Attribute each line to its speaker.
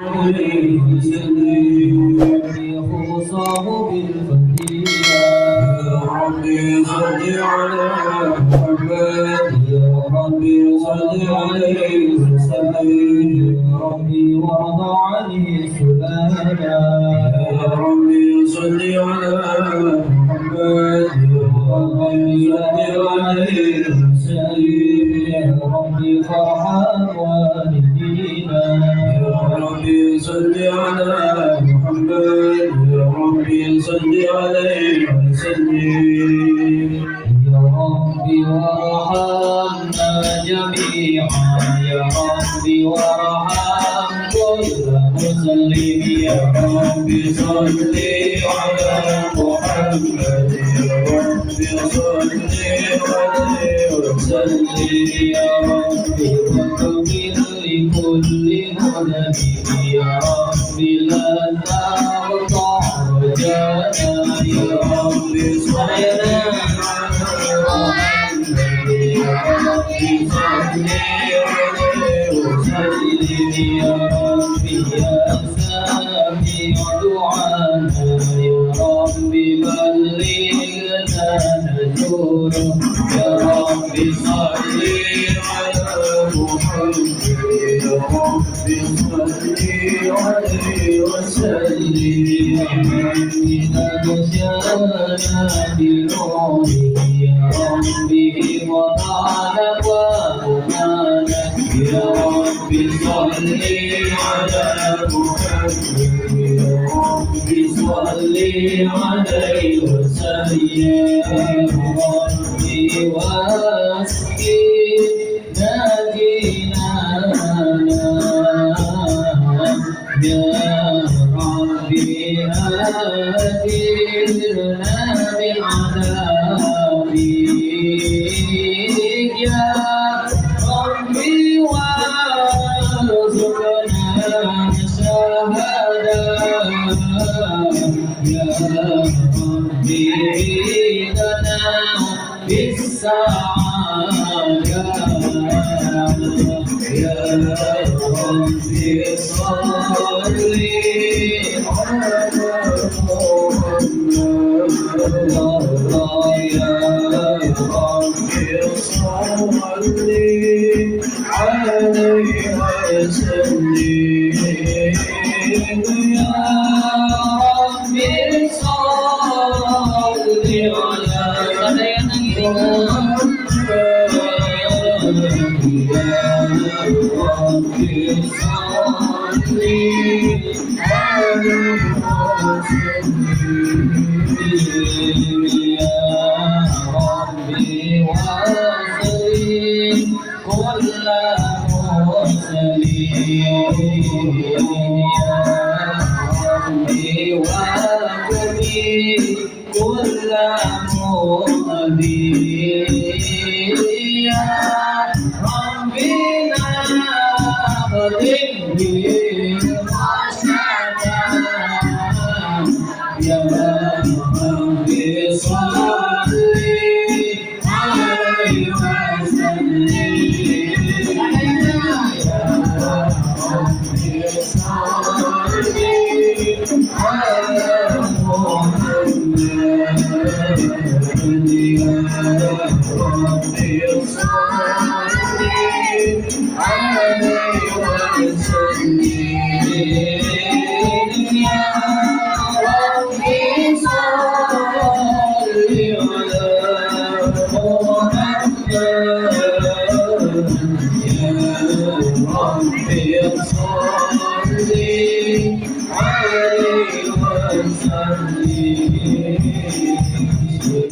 Speaker 1: عليه وسلم خصاه بالفضيلة يا ربي صل على محمد يا ربي صل عليه وسلم يا ربي وارض عنه سلاما يا ربي صل على محمد يا ربي صل عليه وسلم يا ربي فرحا والدينا يا ربي صل على محمد يا ربي صل عليه وسلم يا ربي وارحمنا جميعا يا ربي وارحم كل مسلم يا ربي صل على محمد يا ربي صل عليه وسلم يا ربي واغفر لكل مذنب يا ربي لا تقطع رجانا يا ربي صل على محمد يا ربي صل عليه وسلم يا ربي يا سامع دعانا يا ربي بلغنا نجوره يا ربي صل على محمد يا ربي صل عليه وسلم يا ربي نجانا بنوره يا ربي وضعنا وأمانا يا ربي صل على محمد يا ربي صل عليه وسلم يا ربي واسقي نادينا يا ربي أجرنا بعذابك يا ربي وارزقنا شهادة يا ربي لنا بالسعادة يا ربي صل على محمد يا ربي صل عليه وسلم يا ربي صل على محمد يا ربي صل عليه وسلم يا ربي وسلم كل مرسلين يا ربي وكريم كل مهدي يا ربي ناخذني يا ربي صل عليه وسلم يا ربي صل على محمد يا ربي صل عليه وسلم يا ربي صل على محمد يا ربي